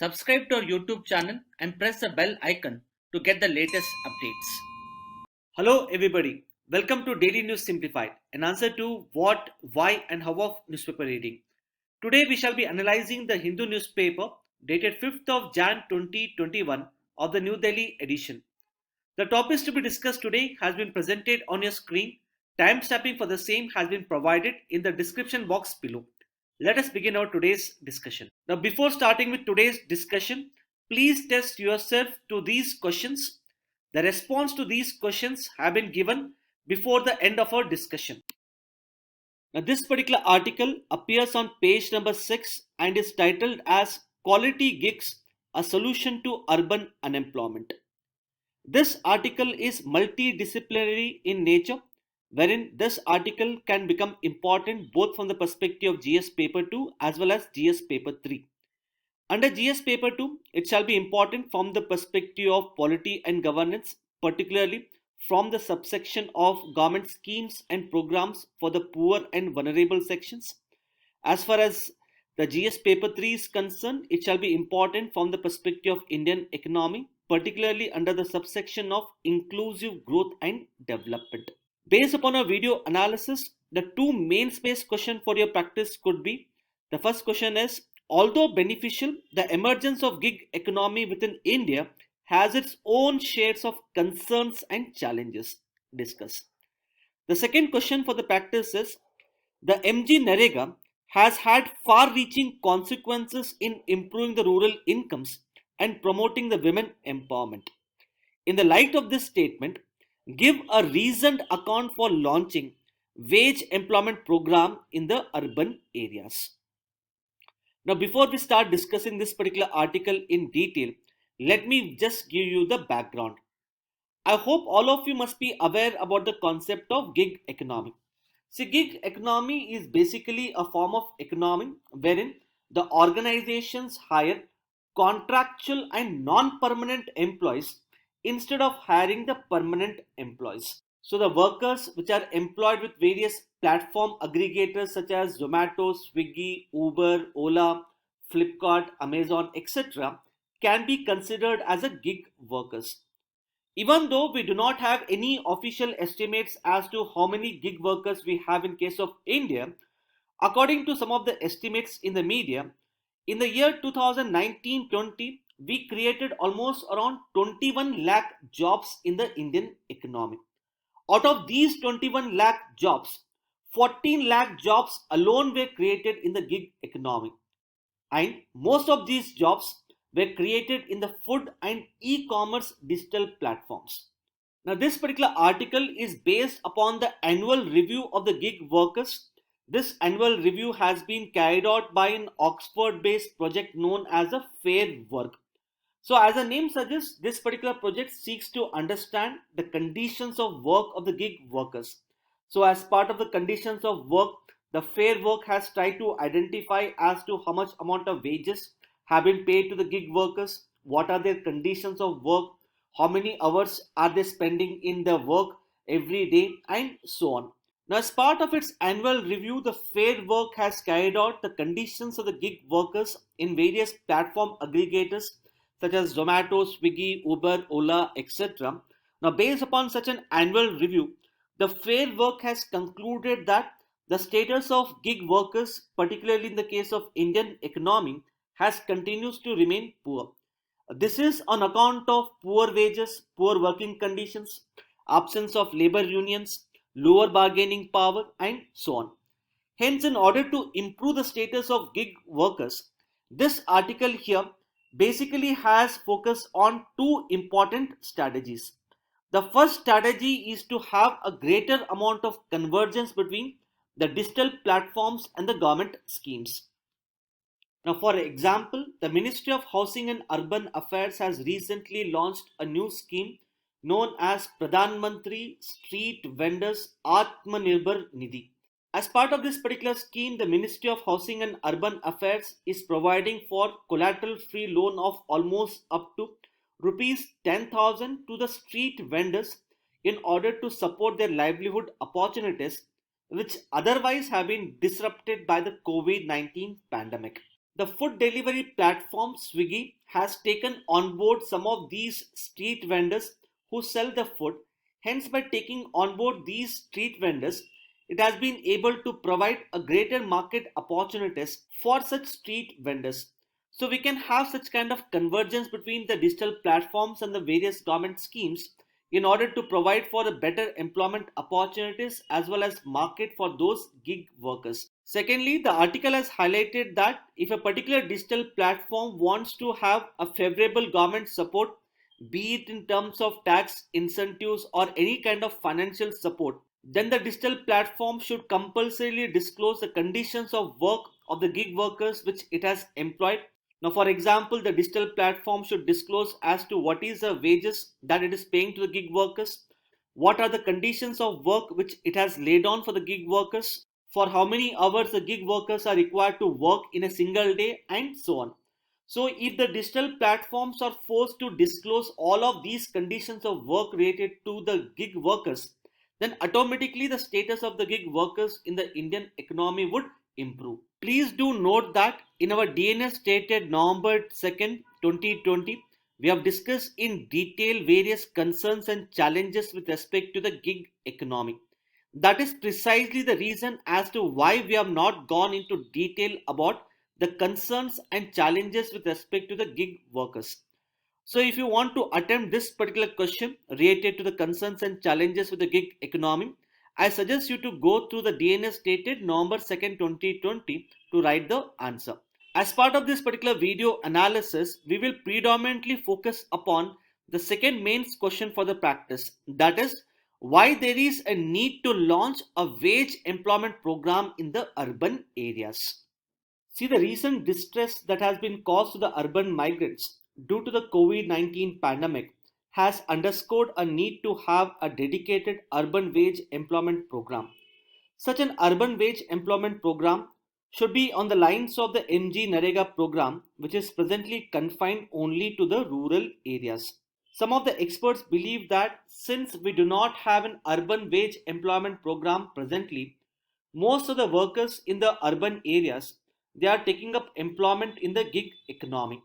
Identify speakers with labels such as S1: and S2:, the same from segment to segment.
S1: Subscribe to our YouTube channel and press the bell icon to get the latest updates. Hello everybody, welcome to Daily News Simplified, an answer to what, why and how of newspaper reading. Today we shall be analyzing the Hindu newspaper dated 5th of Jan 2021 of the New Delhi edition. The topics to be discussed today has been presented on your screen. Timestamping for the same has been provided in the description box below. Let us begin our today's discussion. Now, before starting with today's discussion, please test yourself to these questions. The response to these questions have been given before the end of our discussion. Now, this particular article appears on page number 6 and is titled as Quality Gigs, a Solution to Urban Unemployment. This article is multidisciplinary in nature, wherein this article can become important both from the perspective of GS Paper 2 as well as GS Paper 3. Under GS Paper 2, it shall be important from the perspective of polity and governance, particularly from the subsection of government schemes and programs for the poor and vulnerable sections. As far as the GS Paper 3 is concerned, it shall be important from the perspective of Indian economy, particularly under the subsection of inclusive growth and development. Based upon a video analysis, the two main space questions for your practice could be, the first question is, although beneficial, the emergence of gig economy within India has its own shares of concerns and challenges. Discuss. The second question for the practice is, the MG Narega has had far-reaching consequences in improving the rural incomes and promoting the women empowerment. In the light of this statement, give a reasoned account for launching wage employment program in the urban areas. Now, before we start discussing this particular article in detail, let me just give you the background. I hope all of you must be aware about the concept of gig economy. See, gig economy is basically a form of economy wherein the organizations hire contractual and non-permanent employees instead of hiring the permanent employees. So the workers which are employed with various platform aggregators such as Zomato, Swiggy, Uber, Ola, Flipkart, Amazon, etc. can be considered as a gig workers. Even though we do not have any official estimates as to how many gig workers we have in case of India, according to some of the estimates in the media, in the year 2019-20, we created almost around 21 lakh jobs in the Indian economy. Out of these 21 lakh jobs, 14 lakh jobs alone were created in the gig economy. And most of these jobs were created in the food and e-commerce digital platforms. Now, this particular article is based upon the annual review of the gig workers. This annual review has been carried out by an Oxford-based project known as a Fair Work. So, as the name suggests, this particular project seeks to understand the conditions of work of the gig workers. So, as part of the conditions of work, the Fair Work has tried to identify as to how much amount of wages have been paid to the gig workers, what are their conditions of work, how many hours are they spending in their work every day, and so on. Now, as part of its annual review, the Fair Work has carried out the conditions of the gig workers in various platform aggregators such as Zomato, Swiggy, Uber, Ola, etc. Now, based upon such an annual review, the Fair Work has concluded that the status of gig workers, particularly in the case of Indian economy, has continues to remain poor. This is on account of poor wages, poor working conditions, absence of labor unions, lower bargaining power, and so on. Hence, in order to improve the status of gig workers, this article here basically has focused on two important strategies. The first strategy is to have a greater amount of convergence between the digital platforms and the government schemes. Now, for example, the Ministry of Housing and Urban Affairs has recently launched a new scheme known as Pradhan Mantri Street Vendors Atmanirbhar Nidhi. As part of this particular scheme, the Ministry of Housing and Urban Affairs is providing for collateral-free loan of almost up to rupees 10,000 to the street vendors in order to support their livelihood opportunities which otherwise have been disrupted by the COVID-19 pandemic. The food delivery platform Swiggy has taken on board some of these street vendors who sell the food. Hence, by taking on board these street vendors, it has been able to provide a greater market opportunities for such street vendors. So we can have such kind of convergence between the digital platforms and the various government schemes in order to provide for a better employment opportunities as well as market for those gig workers. Secondly, the article has highlighted that if a particular digital platform wants to have a favorable government support, be it in terms of tax incentives or any kind of financial support, then the digital platform should compulsorily disclose the conditions of work of the gig workers which it has employed. Now, for example, the digital platform should disclose as to what is the wages that it is paying to the gig workers, what are the conditions of work which it has laid on for the gig workers, for how many hours the gig workers are required to work in a single day, and so on. So, if the digital platforms are forced to disclose all of these conditions of work related to the gig workers, then automatically the status of the gig workers in the Indian economy would improve. Please do note that in our DNS dated November 2nd, 2020, we have discussed in detail various concerns and challenges with respect to the gig economy. That is precisely the reason as to why we have not gone into detail about the concerns and challenges with respect to the gig workers. So if you want to attempt this particular question related to the concerns and challenges with the gig economy, I suggest you to go through the DNS dated November 2nd, 2020 to write the answer. As part of this particular video analysis, we will predominantly focus upon the second main question for the practice, that is why there is a need to launch a wage employment program in the urban areas. See, the recent distress that has been caused to the urban migrants due to the COVID-19 pandemic has underscored a need to have a dedicated urban wage employment program. Such an urban wage employment program should be on the lines of the MG Narega program, which is presently confined only to the rural areas. Some of the experts believe that since we do not have an urban wage employment program presently, most of the workers in the urban areas, they are taking up employment in the gig economy.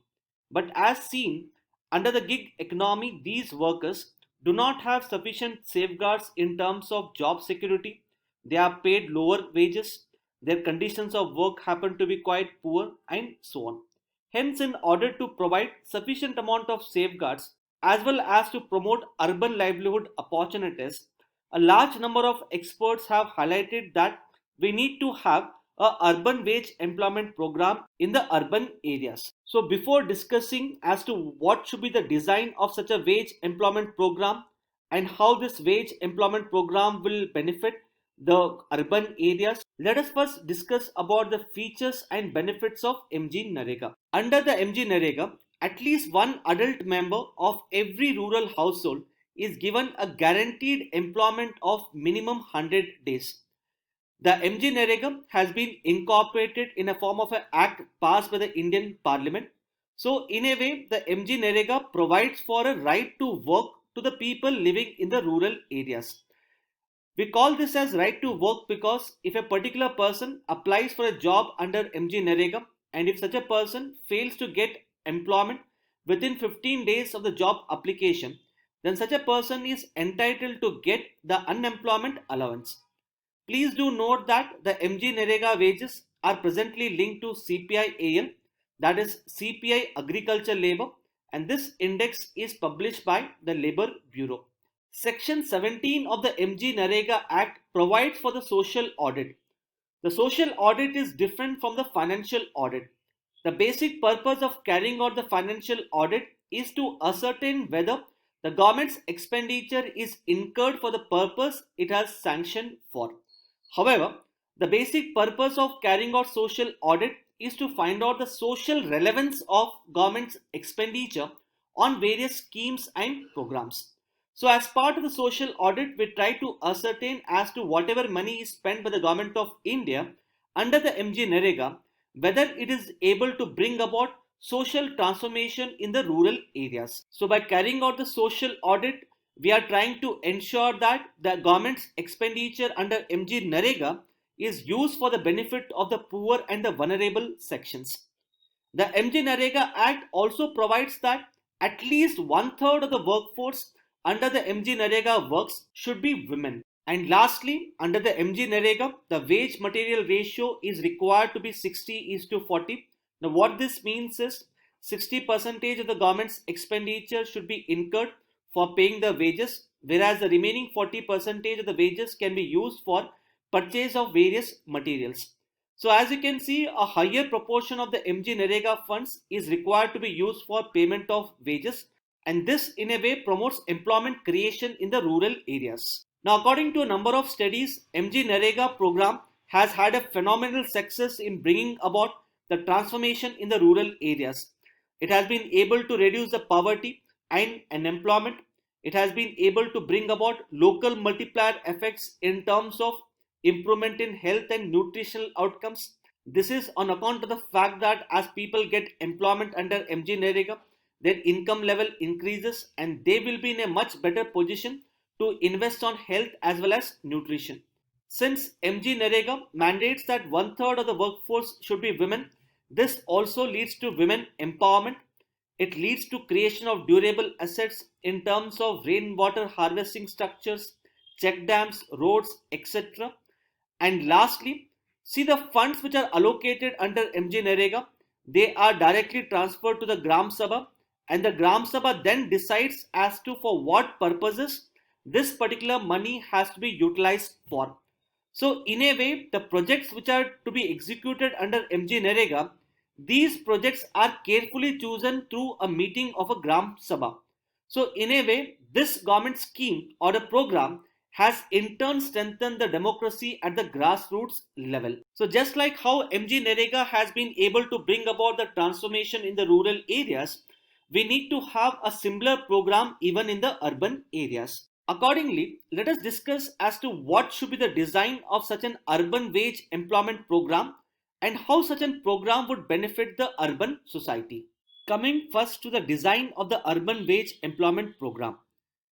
S1: But as seen, under the gig economy, these workers do not have sufficient safeguards in terms of job security. They are paid lower wages, their conditions of work happen to be quite poor, and so on. Hence, in order to provide sufficient amount of safeguards as well as to promote urban livelihood opportunities, a large number of experts have highlighted that we need to have a urban wage employment program in the urban areas. So before discussing as to what should be the design of such a wage employment program and how this wage employment program will benefit the urban areas, let us first discuss about the features and benefits of MG Narega. Under the MG Narega, at least one adult member of every rural household is given a guaranteed employment of minimum 100 days. The MG Narega has been incorporated in a form of an act passed by the Indian Parliament. So, in a way, the MG Narega provides for a right to work to the people living in the rural areas. We call this as right to work because if a particular person applies for a job under MG Narega and if such a person fails to get employment within 15 days of the job application, then such a person is entitled to get the unemployment allowance. Please do note that the MG Narega wages are presently linked to CPI-AL, that is CPI Agriculture Labor, and this index is published by the Labour Bureau. Section 17 of the MG Narega Act provides for the social audit. The social audit is different from the financial audit. The basic purpose of carrying out the financial audit is to ascertain whether the government's expenditure is incurred for the purpose it has sanctioned for. However, the basic purpose of carrying out social audit is to find out the social relevance of government's expenditure on various schemes and programs. So as part of the social audit, we try to ascertain as to whatever money is spent by the government of India under the MG Narega, whether it is able to bring about social transformation in the rural areas. So by carrying out the social audit, we are trying to ensure that the government's expenditure under MG Narega is used for the benefit of the poor and the vulnerable sections. The MG Narega Act also provides that at least one third of the workforce under the MG Narega works should be women. And lastly, under the MG Narega, the wage material ratio is required to be 60 is to 40. Now, what this means is 60% of the government's expenditure should be incurred for paying the wages, whereas the remaining 40% of the wages can be used for purchase of various materials. So as you can see, a higher proportion of the MG Narega funds is required to be used for payment of wages, and this in a way promotes employment creation in the rural areas. Now, according to a number of studies, MG Narega program has had a phenomenal success in bringing about the transformation in the rural areas. It has been able to reduce the poverty and unemployment. It has been able to bring about local multiplier effects in terms of improvement in health and nutritional outcomes. This is on account of the fact that as people get employment under MG Narega, their income level increases and they will be in a much better position to invest on health as well as nutrition. Since MG Narega mandates that one third of the workforce should be women, this also leads to women empowerment. It leads to creation of durable assets in terms of rainwater harvesting structures, check dams, roads, etc. And lastly, see the funds which are allocated under MG Narega, they are directly transferred to the Gram Sabha, and the Gram Sabha then decides as to for what purposes this particular money has to be utilized for. So in a way, the projects which are to be executed under MG Narega, these projects are carefully chosen through a meeting of a Gram Sabha. So in a way, this government scheme or a program has in turn strengthened the democracy at the grassroots level. So just like how MG Narega has been able to bring about the transformation in the rural areas, we need to have a similar program even in the urban areas. Accordingly, let us discuss as to what should be the design of such an urban wage employment program and how such a program would benefit the urban society. Coming first to the design of the urban wage employment program.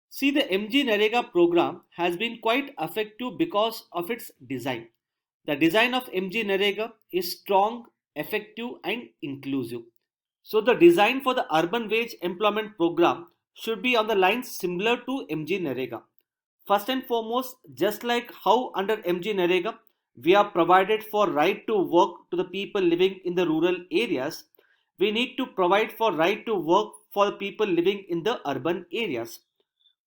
S1: See, the MG Narega program has been quite effective because of its design. The design of MG Narega is strong, effective and inclusive. So the design for the urban wage employment program should be on the lines similar to MG Narega. First and foremost, just like how under MG Narega we are provided for right to work to the people living in the rural areas, we need to provide for right to work for the people living in the urban areas,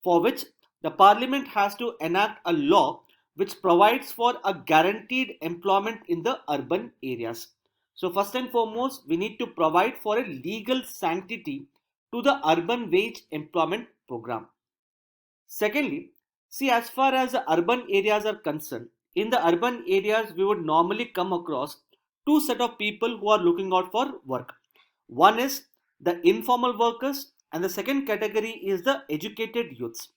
S1: for which the parliament has to enact a law which provides for a guaranteed employment in the urban areas. So first and foremost, we need to provide for a legal sanctity to the urban wage employment program. Secondly, see, as far as the urban areas are concerned, in the urban areas we would normally come across two set of people who are looking out for work. One is the informal workers and the second category is the educated youths.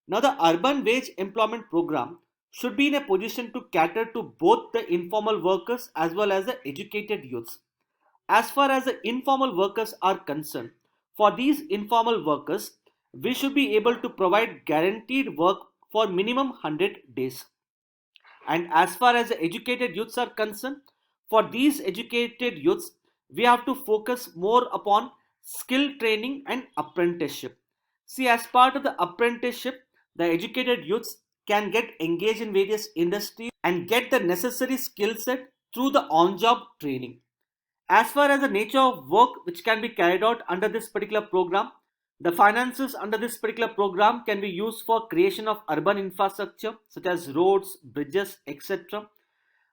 S1: Now the urban wage employment program should be in a position to cater to both the informal workers as well as the educated youths. As far as the informal workers are concerned, for these informal workers, we should be able to provide guaranteed work for minimum 100 days. And as far as the educated youths are concerned, for these educated youths, we have to focus more upon skill training and apprenticeship. See, as part of the apprenticeship, the educated youths can get engaged in various industries and get the necessary skill set through the on-job training. As far as the nature of work which can be carried out under this particular program, the finances under this particular program can be used for creation of urban infrastructure such as roads, bridges, etc.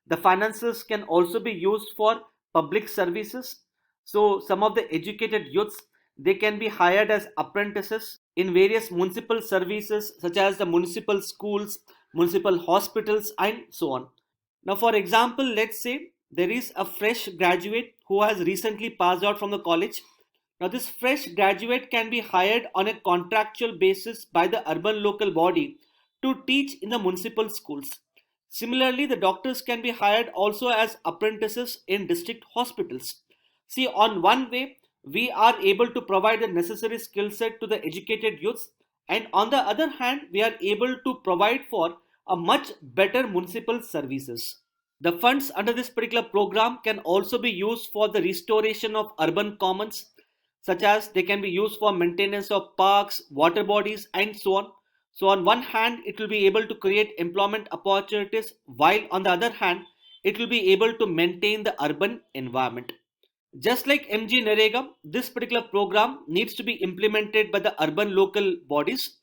S1: The finances can also be used for public services. So some of the educated youths, they can be hired as apprentices in various municipal services such as the municipal schools, municipal hospitals and so on. Now for example, let's say there is a fresh graduate who has recently passed out from the college. Now this fresh graduate can be hired on a contractual basis by the urban local body to teach in the municipal schools. Similarly, the doctors can be hired also as apprentices in district hospitals. See, on one way, we are able to provide the necessary skill set to the educated youths, and on the other hand, we are able to provide for a much better municipal services. The funds under this particular program can also be used for the restoration of urban commons, such as they can be used for maintenance of parks, water bodies, and so on. So, on one hand, it will be able to create employment opportunities, while on the other hand, it will be able to maintain the urban environment. Just like MG Narega, this particular program needs to be implemented by the urban local bodies,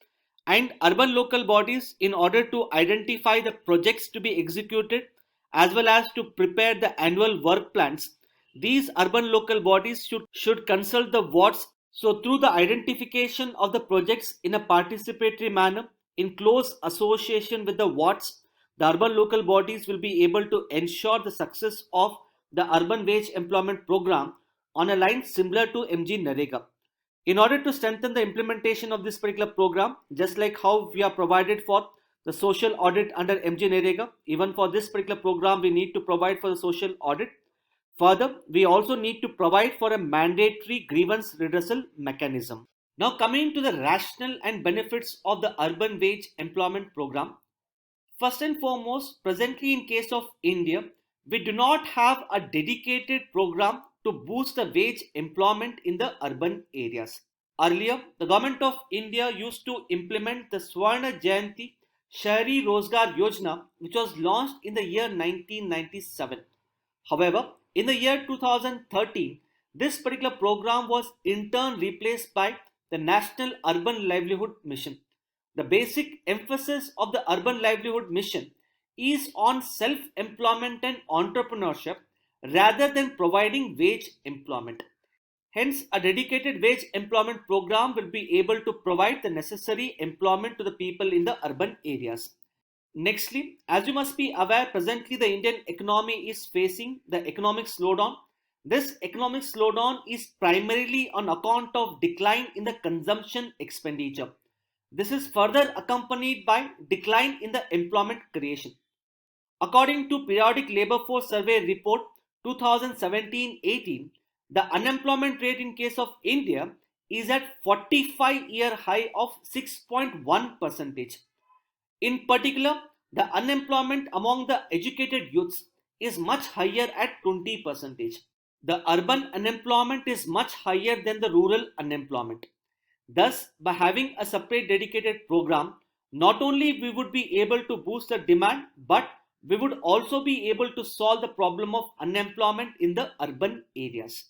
S1: and urban local bodies, in order to identify the projects to be executed as well as to prepare the annual work plans, these urban local bodies should consult the wards. So through the identification of the projects in a participatory manner in close association with the wards, the urban local bodies will be able to ensure the success of the urban wage employment program on a line similar to MG Narega. In order to strengthen the implementation of this particular program, just like how we are provided for the social audit under MG Narega, even for this particular program, we need to provide for the social audit. Further, we also need to provide for a mandatory grievance redressal mechanism. Now, coming to the rationale and benefits of the urban wage employment program. First and foremost, presently in case of India, we do not have a dedicated program to boost the wage employment in the urban areas. Earlier, the government of India used to implement the Swarna Jayanti Shahri Rozgar Yojana, which was launched in the year 1997. However, in the year 2013, this particular program was in turn replaced by the National Urban Livelihood Mission. The basic emphasis of the Urban Livelihood Mission is on self-employment and entrepreneurship rather than providing wage employment. Hence, a dedicated wage employment program will be able to provide the necessary employment to the people in the urban areas. Nextly, as you must be aware, presently the Indian economy is facing the economic slowdown. This economic slowdown is primarily on account of decline in the consumption expenditure. This is further accompanied by decline in the employment creation. According to Periodic Labour Force Survey Report 2017-18, the unemployment rate in case of India is at 45-year high of 6.1%. In particular, the unemployment among the educated youths is much higher at 20%. The urban unemployment is much higher than the rural unemployment. Thus, by having a separate dedicated program, not only we would be able to boost the demand, but we would also be able to solve the problem of unemployment in the urban areas.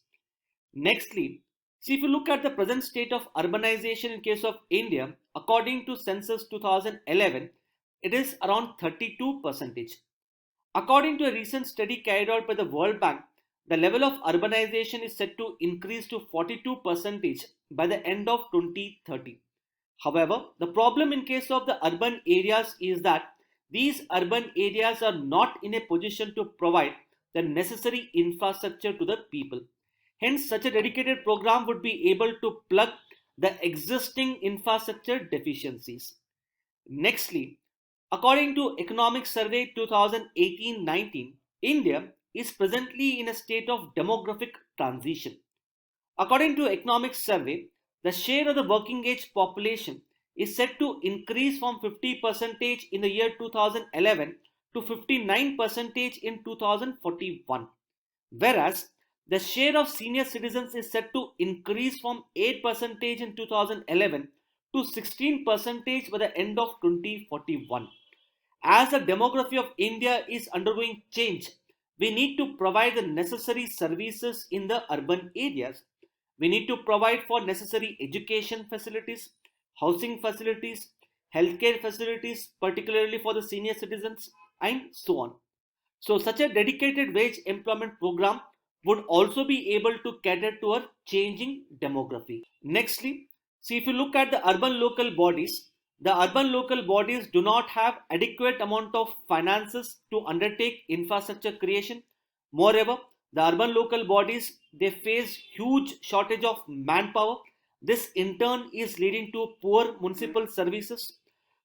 S1: Nextly, see if you look at the present state of urbanization in case of India, according to Census 2011, it is around 32%. According to a recent study carried out by the World Bank, the level of urbanization is set to increase to 42% by the end of 2030. However, the problem in case of the urban areas is that these urban areas are not in a position to provide the necessary infrastructure to the people. Hence, such a dedicated program would be able to plug the existing infrastructure deficiencies. Nextly, according to Economic Survey 2018-19, India is presently in a state of demographic transition. According to Economic Survey, the share of the working age population is set to increase from 50% in the year 2011 to 59% in 2041. Whereas the share of senior citizens is set to increase from 8% in 2011 to 16% by the end of 2041. As the demography of India is undergoing change, we need to provide the necessary services in the urban areas. We need to provide for necessary education facilities, housing facilities, healthcare facilities, particularly for the senior citizens, and so on. So such a dedicated wage employment program would also be able to cater to a changing demography. Nextly, see if you look at the urban local bodies, the urban local bodies do not have adequate amount of finances to undertake infrastructure creation. Moreover, the urban local bodies, they face huge shortage of manpower. This in turn is leading to poor municipal services.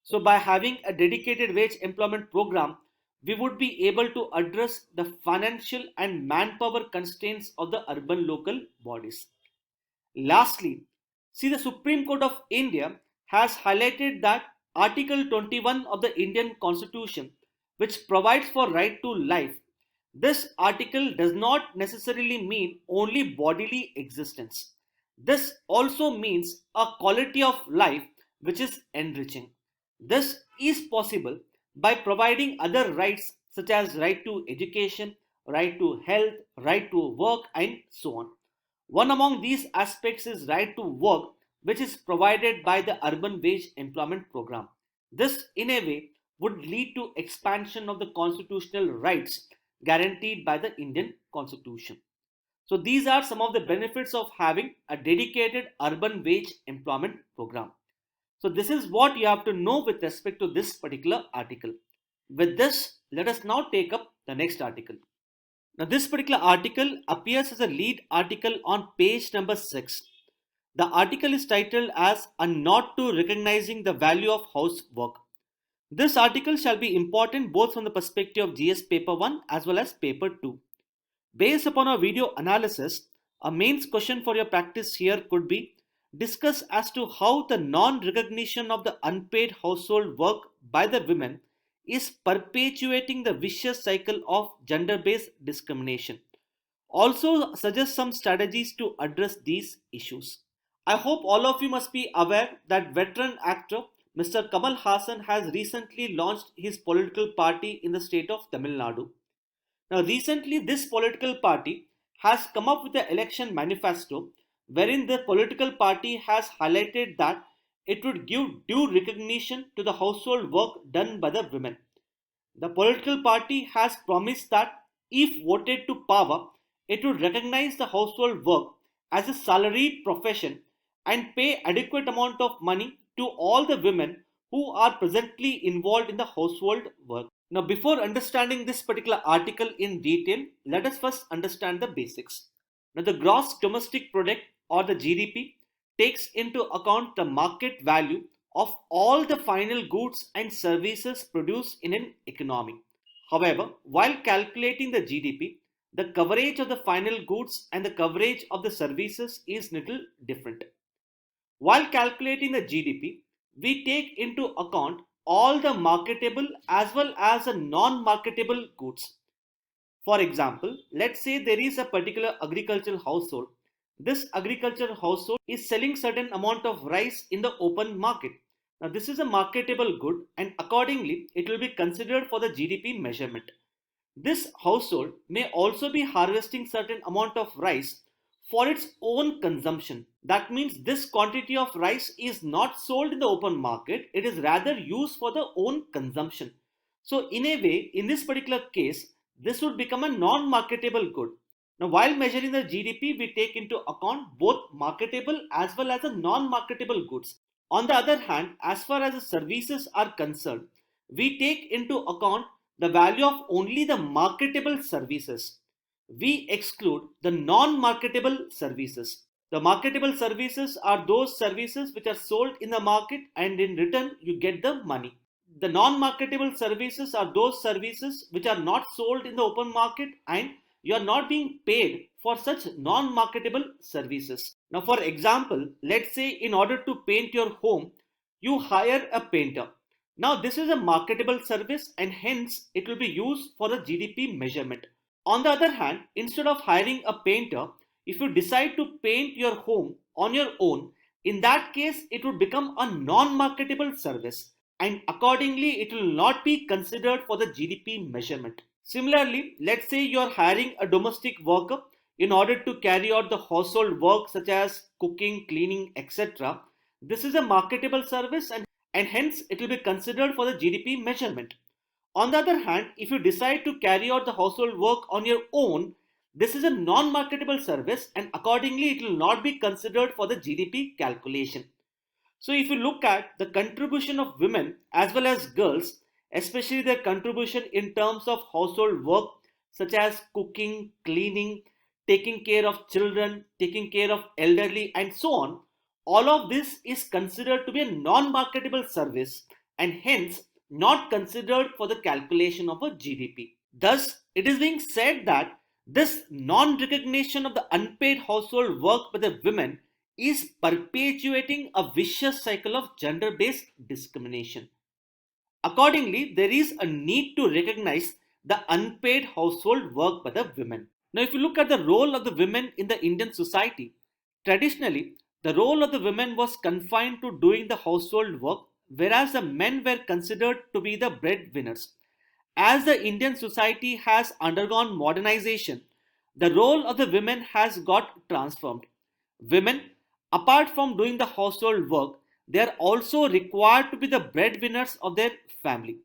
S1: So by having a dedicated wage employment program, we would be able to address the financial and manpower constraints of the urban local bodies. Lastly, see, the Supreme Court of India has highlighted that Article 21 of the Indian Constitution, which provides for right to life, This article does not necessarily mean only bodily existence. This also means a quality of life which is enriching. This is possible by providing other rights such as right to education, right to health, right to work, and so on. One among these aspects is right to work, which is provided by the Urban Wage Employment Program. This, in a way, would lead to expansion of the constitutional rights guaranteed by the Indian Constitution. So these are some of the benefits of having a dedicated urban wage employment program. So this is what you have to know with respect to this particular article. With this, let us now take up the next article. Now this particular article appears as a lead article on page number 6. The article is titled as "A Nod to Recognizing the Value of Housework." This article shall be important both from the perspective of GS paper 1 as well as paper 2. Based upon our video analysis, a mains question for your practice here could be discuss as to how the non-recognition of the unpaid household work by the women is perpetuating the vicious cycle of gender-based discrimination. Also suggest some strategies to address these issues. I hope all of you must be aware that veteran actor Mr. Kamal Hassan has recently launched his political party in the state of Tamil Nadu. Now, recently, this political party has come up with an election manifesto wherein the political party has highlighted that it would give due recognition to the household work done by the women. The political party has promised that if voted to power, it would recognize the household work as a salaried profession and pay adequate amount of money to all the women who are presently involved in the household work. Now, before understanding this particular article in detail, let us first understand the basics. Now, the gross domestic product or the GDP takes into account the market value of all the final goods and services produced in an economy. However, while calculating the GDP, the coverage of the final goods and the coverage of the services is little different. While calculating the GDP, we take into account all the marketable as well as the non-marketable goods. For example, let's say there is a particular agricultural household. This agricultural household is selling certain amount of rice in the open market. Now this is a marketable good and accordingly it will be considered for the GDP measurement. This household may also be harvesting certain amount of rice for its own consumption. That means this quantity of rice is not sold in the open market, it is rather used for the own consumption. So in a way, in this particular case, this would become a non-marketable good. Now while measuring the GDP, we take into account both marketable as well as the non-marketable goods. On the other hand, as far as the services are concerned, we take into account the value of only the marketable services. We exclude the non-marketable services. The marketable services are those services which are sold in the market and in return you get the money. The non-marketable services are those services which are not sold in the open market and you are not being paid for such non-marketable services. Now for example, let's say in order to paint your home, you hire a painter. Now this is a marketable service and hence it will be used for the GDP measurement. On the other hand, instead of hiring a painter, if you decide to paint your home on your own, in that case it would become a non-marketable service and accordingly it will not be considered for the GDP measurement. Similarly, let's say you are hiring a domestic worker in order to carry out the household work such as cooking, cleaning, etc. This is a marketable service and hence it will be considered for the GDP measurement. On the other hand, if you decide to carry out the household work on your own, this is a non-marketable service and accordingly it will not be considered for the GDP calculation. So if you look at the contribution of women as well as girls, especially their contribution in terms of household work such as cooking, cleaning, taking care of children, taking care of elderly and so on, all of this is considered to be a non-marketable service and hence not considered for the calculation of a GDP. Thus, it is being said that this non-recognition of the unpaid household work by the women is perpetuating a vicious cycle of gender-based discrimination. Accordingly, there is a need to recognize the unpaid household work by the women. Now, if you look at the role of the women in the Indian society, traditionally, the role of the women was confined to doing the household work, whereas the men were considered to be the breadwinners. As the Indian society has undergone modernization, the role of the women has got transformed. Women, apart from doing the household work, they are also required to be the breadwinners of their family.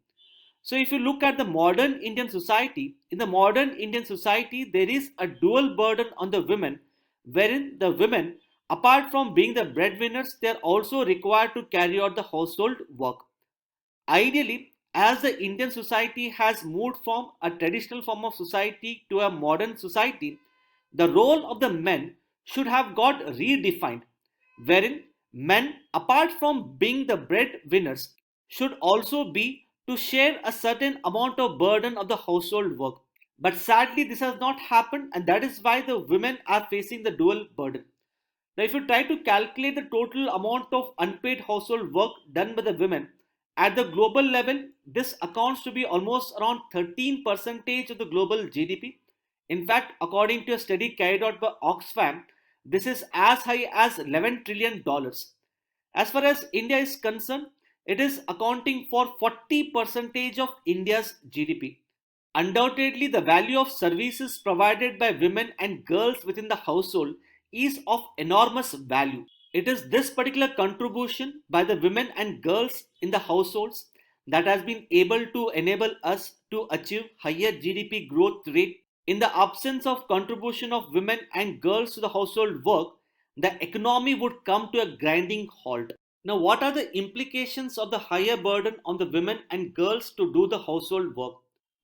S1: So, if you look at the modern Indian society, in the modern Indian society, there is a dual burden on the women, wherein the women, apart from being the breadwinners, they are also required to carry out the household work. Ideally, as the Indian society has moved from a traditional form of society to a modern society, the role of the men should have got redefined, wherein men, apart from being the breadwinners, should also be to share a certain amount of burden of the household work. But sadly, this has not happened, and that is why the women are facing the dual burden. Now, if you try to calculate the total amount of unpaid household work done by the women at the global level, this accounts to be almost around 13% of the global GDP. In fact, according to a study carried out by Oxfam, this is as high as $11 trillion. As far as India is concerned, it is accounting for 40% of India's GDP. Undoubtedly, the value of services provided by women and girls within the household is of enormous value. It is this particular contribution by the women and girls in the households that has been able to enable us to achieve higher GDP growth rate. In the absence of contribution of women and girls to the household work, the economy would come to a grinding halt. Now, what are the implications of the higher burden on the women and girls to do the household work?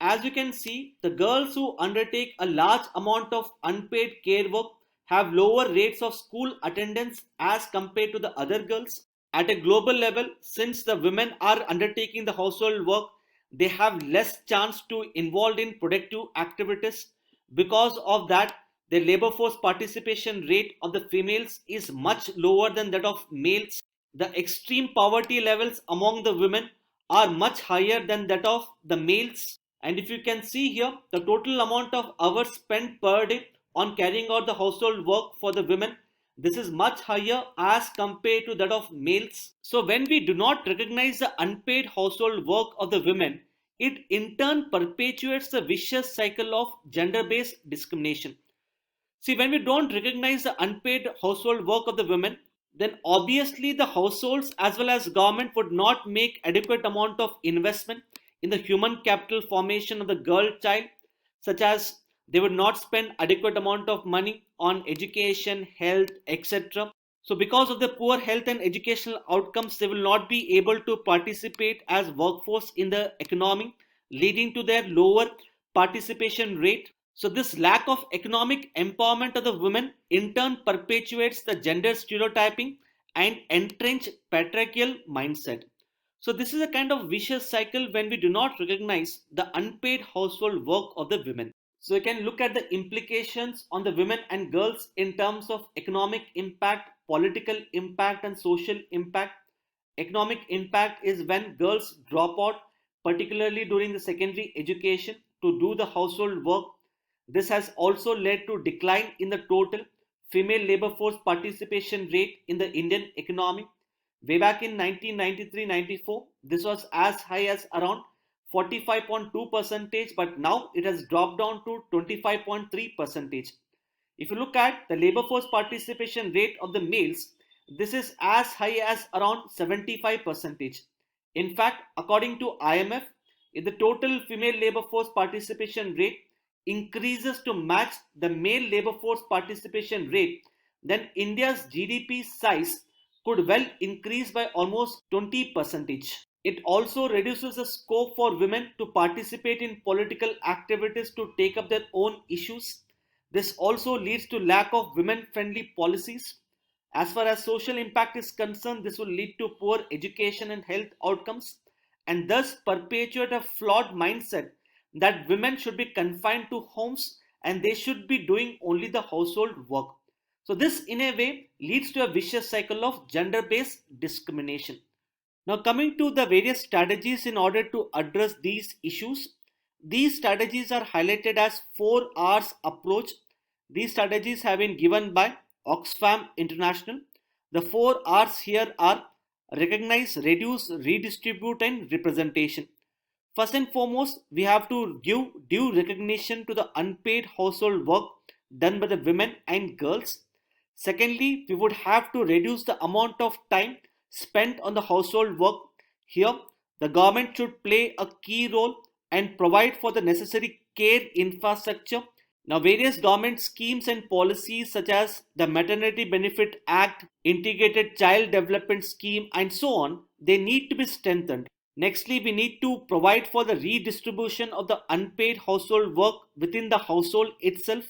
S1: As you can see, the girls who undertake a large amount of unpaid care work have lower rates of school attendance as compared to the other girls. At a global level, since the women are undertaking the household work, they have less chance to involve in productive activities. Because of that, the labor force participation rate of the females is much lower than that of males. The extreme poverty levels among the women are much higher than that of the males. And if you can see here, the total amount of hours spent per day on carrying out the household work for the women, this is much higher as compared to that of males. So when we do not recognize the unpaid household work of the women, it in turn perpetuates the vicious cycle of gender-based discrimination. See, when we don't recognize the unpaid household work of the women, then obviously the households as well as government would not make adequate amount of investment in the human capital formation of the girl child, such as they would not spend adequate amount of money on education, health, etc. So because of the poor health and educational outcomes, they will not be able to participate as workforce in the economy, leading to their lower participation rate. So this lack of economic empowerment of the women in turn perpetuates the gender stereotyping and entrenched patriarchal mindset. So this is a kind of vicious cycle when we do not recognize the unpaid household work of the women. So you can look at the implications on the women and girls in terms of economic impact, political impact, and social impact. Economic impact is when girls drop out, particularly during the secondary education, to do the household work. This has also led to decline in the total female labor force participation rate in the Indian economy. Way back in 1993-94, this was as high as around 45.2 percentage, but now it has dropped down to 25.3 percentage. If you look at the labor force participation rate of the males, this is as high as around 75 percentage. In fact, according to IMF, if the total female labor force participation rate increases to match the male labor force participation rate, then India's GDP size could well increase by almost 20 percentage. It also reduces the scope for women to participate in political activities to take up their own issues. This also leads to lack of women-friendly policies. As far as social impact is concerned, this will lead to poor education and health outcomes and thus perpetuate a flawed mindset that women should be confined to homes and they should be doing only the household work. So this in a way leads to a vicious cycle of gender-based discrimination. Now coming to the various strategies in order to address these issues, These strategies are highlighted as 4 R's approach. These strategies have been given by Oxfam International. The 4 R's here are recognize, reduce, redistribute, and representation. First and foremost, we have to give due recognition to the unpaid household work done by the women and girls. Secondly, we would have to reduce the amount of time spent on the household work. Here, the government should play a key role and provide for the necessary care infrastructure. Now, various government schemes and policies such as the Maternity Benefit Act, Integrated Child Development Scheme, and so on, they need to be strengthened. Nextly, we need to provide for the redistribution of the unpaid household work within the household itself.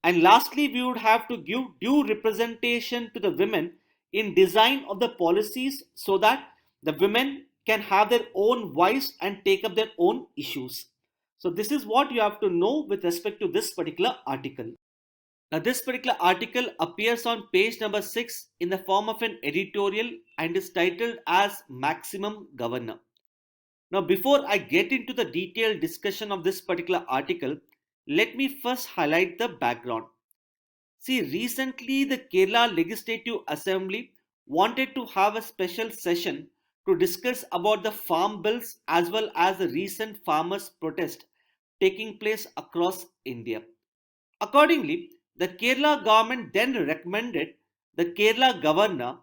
S1: And lastly, we would have to give due representation to the women in design of the policies so that the women can have their own voice and take up their own issues. So this is what you have to know with respect to this particular article. Now this particular article appears on page number 6 in the form of an editorial and is titled as Maximum Governor. Now before I get into the detailed discussion of this particular article, let me first highlight the background. See, recently the Kerala Legislative Assembly wanted to have a special session to discuss about the farm bills as well as the recent farmers' protest taking place across India. Accordingly, the Kerala government then recommended the Kerala governor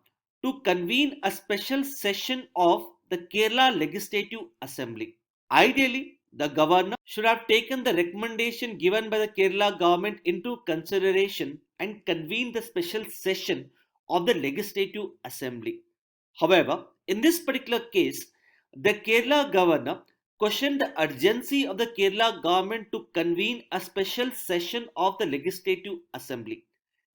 S1: to convene a special session of the Kerala Legislative Assembly. Ideally, the governor should have taken the recommendation given by the Kerala government into consideration and convened the special session of the Legislative Assembly. However, in this particular case, the Kerala governor questioned the urgency of the Kerala government to convene a special session of the Legislative Assembly.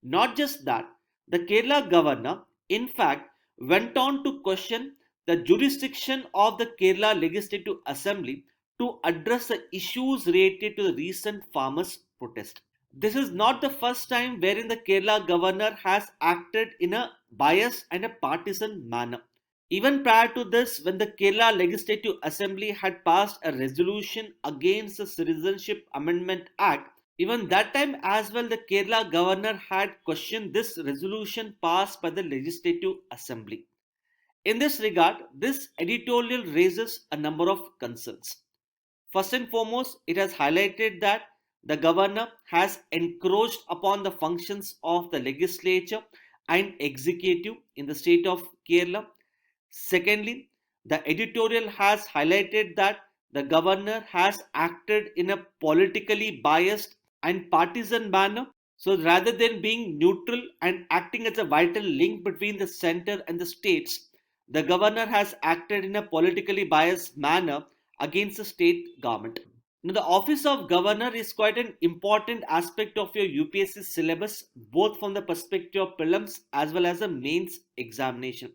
S1: Not just that, the Kerala governor, in fact, went on to question the jurisdiction of the Kerala Legislative Assembly to address the issues related to the recent farmers' protest. This is not the first time wherein the Kerala governor has acted in a biased and a partisan manner. Even prior to this, when the Kerala Legislative Assembly had passed a resolution against the Citizenship Amendment Act, even that time as well, the Kerala governor had questioned this resolution passed by the Legislative Assembly. In this regard, this editorial raises a number of concerns. First and foremost, it has highlighted that the governor has encroached upon the functions of the legislature and executive in the state of Kerala. Secondly, the editorial has highlighted that the governor has acted in a politically biased and partisan manner. So rather than being neutral and acting as a vital link between the center and the states, the governor has acted in a politically biased manner against the state government. Now, the office of governor is quite an important aspect of your UPSC syllabus, both from the perspective of prelims as well as the mains examination.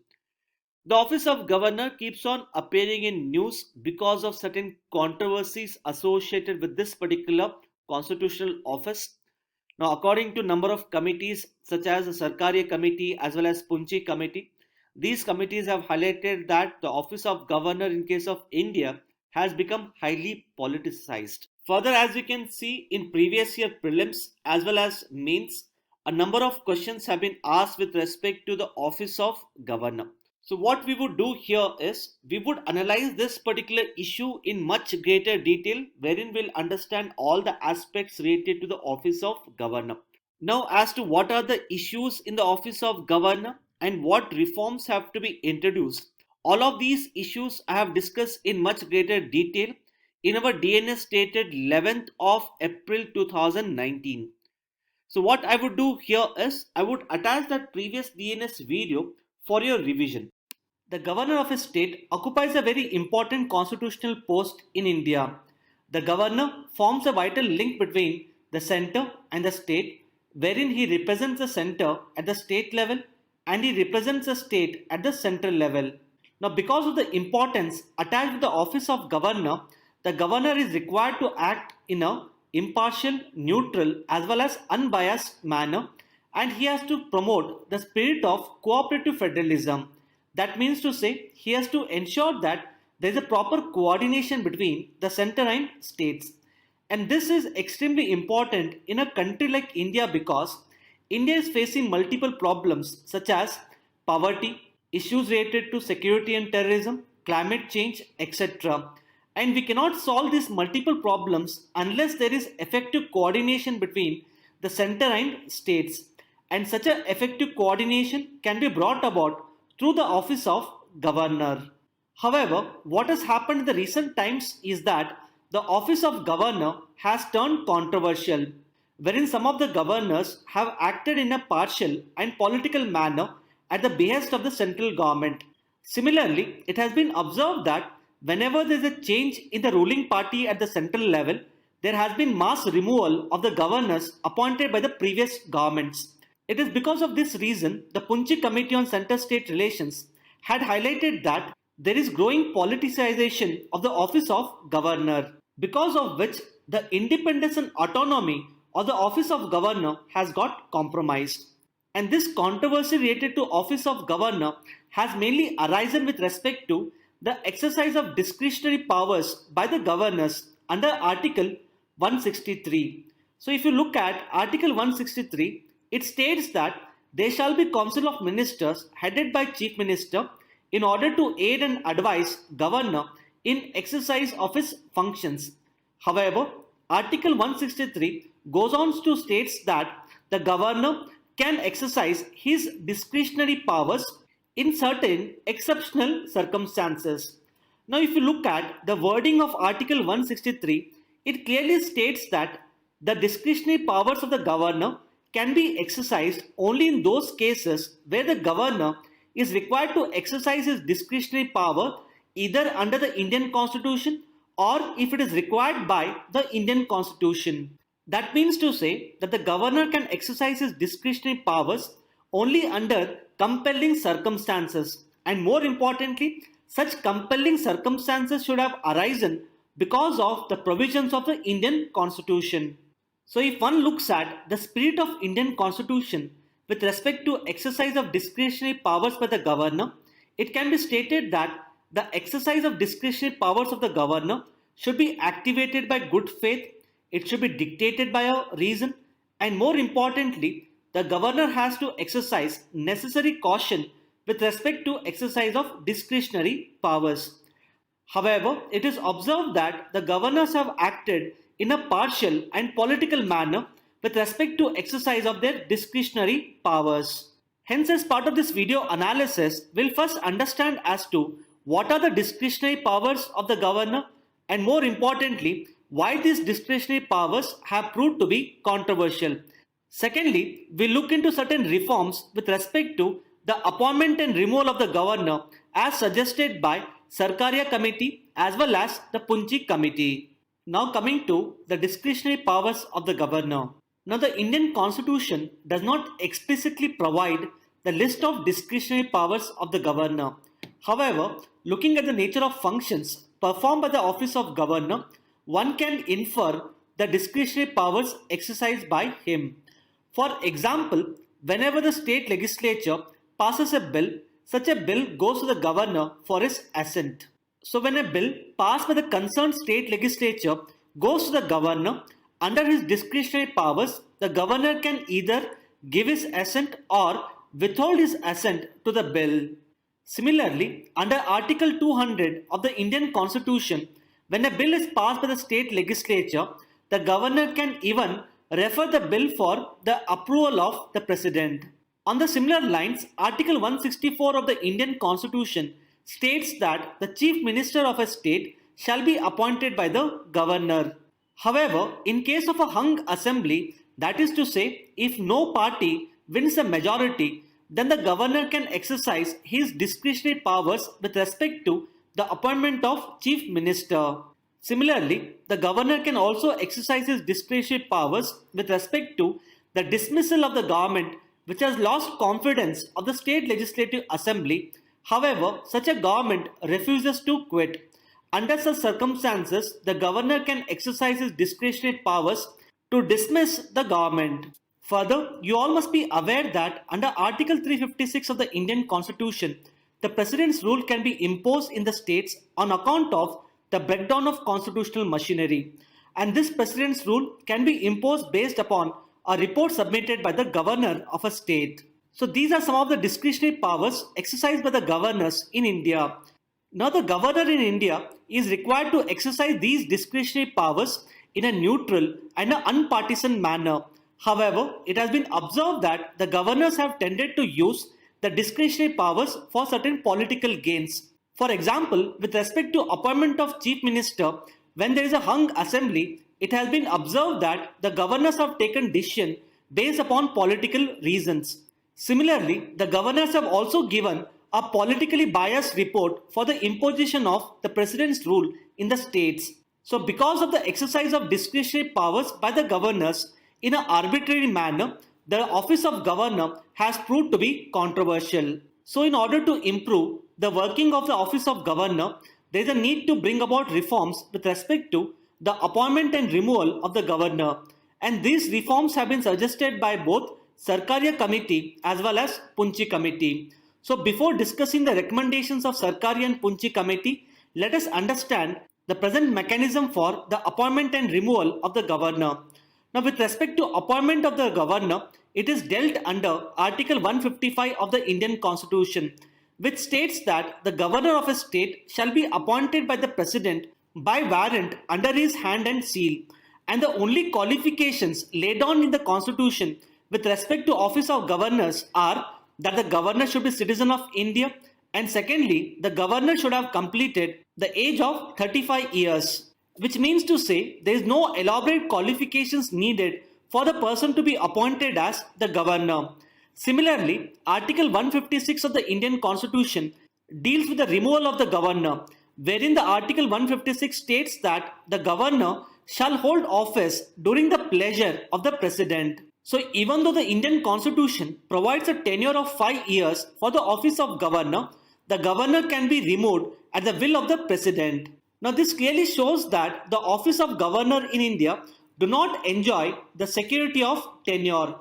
S1: The office of governor keeps on appearing in news because of certain controversies associated with this particular constitutional office. Now, according to number of committees such as the Sarkaria Committee as well as Punchi Committee, these committees have highlighted that the office of governor in case of India has become highly politicized. Further, as we can see in previous year prelims as well as mains, a number of questions have been asked with respect to the office of governor. So what we would do here is we would analyze this particular issue in much greater detail, wherein we'll understand all the aspects related to the office of governor. Now, as to what are the issues in the office of governor and what reforms have to be introduced, all of these issues I have discussed in much greater detail in our DNS dated 11th of April 2019. So what I would do here is I would attach that previous DNS video for your revision. The governor of a state occupies a very important constitutional post in India. The governor forms a vital link between the center and the state, wherein he represents the center at the state level and he represents the state at the central level. Now, because of the importance attached to the office of governor, the governor is required to act in a impartial, neutral as well as unbiased manner, and he has to promote the spirit of cooperative federalism. That means to say he has to ensure that there is a proper coordination between the center and states. And this is extremely important in a country like India because India is facing multiple problems such as poverty, issues related to security and terrorism, climate change, etc. And we cannot solve these multiple problems unless there is effective coordination between the center and states. And such an effective coordination can be brought about through the office of governor. However, what has happened in the recent times is that the office of governor has turned controversial, wherein some of the governors have acted in a partial and political manner at the behest of the central government. Similarly, it has been observed that whenever there is a change in the ruling party at the central level, there has been mass removal of the governors appointed by the previous governments. It is because of this reason the Punchi Committee on Center-State Relations had highlighted that there is growing politicization of the office of governor, because of which the independence and autonomy of the office of governor has got compromised. And this controversy related to office of governor has mainly arisen with respect to the exercise of discretionary powers by the governors under Article 163. So if you look at Article 163, it states that there shall be Council of Ministers headed by Chief Minister in order to aid and advise governor in exercise of his functions. However, Article 163 goes on to states that the governor can exercise his discretionary powers in certain exceptional circumstances. Now, if you look at the wording of Article 163, it clearly states that the discretionary powers of the governor can be exercised only in those cases where the governor is required to exercise his discretionary power either under the Indian Constitution or if it is required by the Indian Constitution. That means to say that the governor can exercise his discretionary powers only under compelling circumstances, and more importantly, such compelling circumstances should have arisen because of the provisions of the Indian Constitution. So if one looks at the spirit of Indian Constitution with respect to exercise of discretionary powers by the governor, it can be stated that the exercise of discretionary powers of the governor should be activated by good faith, it should be dictated by a reason, and more importantly, the governor has to exercise necessary caution with respect to exercise of discretionary powers. However, it is observed that the governors have acted in a partial and political manner with respect to exercise of their discretionary powers. Hence, as part of this video analysis, we'll first understand as to what are the discretionary powers of the governor, and more importantly, why these discretionary powers have proved to be controversial. Secondly, we look into certain reforms with respect to the appointment and removal of the governor as suggested by Sarkaria Committee as well as the Punchi Committee. Now coming to the discretionary powers of the governor. Now the Indian Constitution does not explicitly provide the list of discretionary powers of the governor. However, looking at the nature of functions performed by the office of governor, one can infer the discretionary powers exercised by him. For example, whenever the state legislature passes a bill, such a bill goes to the governor for his assent. So when a bill passed by the concerned state legislature goes to the governor, under his discretionary powers, the governor can either give his assent or withhold his assent to the bill. Similarly, under Article 200 of the Indian Constitution, when a bill is passed by the state legislature, the governor can even refer the bill for the approval of the president. On the similar lines, Article 164 of the Indian Constitution states that the chief minister of a state shall be appointed by the governor. However, in case of a hung assembly, that is to say, if no party wins a majority, then the governor can exercise his discretionary powers with respect to the appointment of chief minister. Similarly, the governor can also exercise his discretionary powers with respect to the dismissal of the government which has lost confidence of the state legislative assembly. However, such a government refuses to quit. Under such circumstances, the governor can exercise his discretionary powers to dismiss the government. Further, you all must be aware that under Article 356 of the Indian Constitution, the President's rule can be imposed in the states on account of the breakdown of constitutional machinery. and this precedence rule can be imposed based upon a report submitted by the governor of a state. So these are some of the discretionary powers exercised by the governors in India. Now the governor in India is required to exercise these discretionary powers in a neutral and an unpartisan manner. However, it has been observed that the governors have tended to use the discretionary powers for certain political gains. For example, with respect to appointment of chief minister, when there is a hung assembly, it has been observed that the governors have taken decision based upon political reasons. Similarly, the governors have also given a politically biased report for the imposition of the president's rule in the states. So because of the exercise of discretionary powers by the governors in an arbitrary manner, the office of governor has proved to be controversial. So in order to improve the working of the office of governor, there is a need to bring about reforms with respect to the appointment and removal of the governor. And these reforms have been suggested by both Sarkaria Committee as well as Punchi Committee. So before discussing the recommendations of Sarkaria and Punchi Committee, let us understand the present mechanism for the appointment and removal of the governor. Now, with respect to appointment of the governor, it is dealt under Article 155 of the Indian Constitution, which states that the governor of a state shall be appointed by the president by warrant under his hand and seal. And the only qualifications laid down in the Constitution with respect to office of governors are that the governor should be citizen of India, and secondly, the governor should have completed the age of 35 years. Which means to say there is no elaborate qualifications needed for the person to be appointed as the governor. Similarly, Article 156 of the Indian Constitution deals with the removal of the governor, wherein the Article 156 states that the governor shall hold office during the pleasure of the president. So even though the Indian Constitution provides a tenure of 5 years for the office of governor, the governor can be removed at the will of the president. Now this clearly shows that the office of governor in India do not enjoy the security of tenure.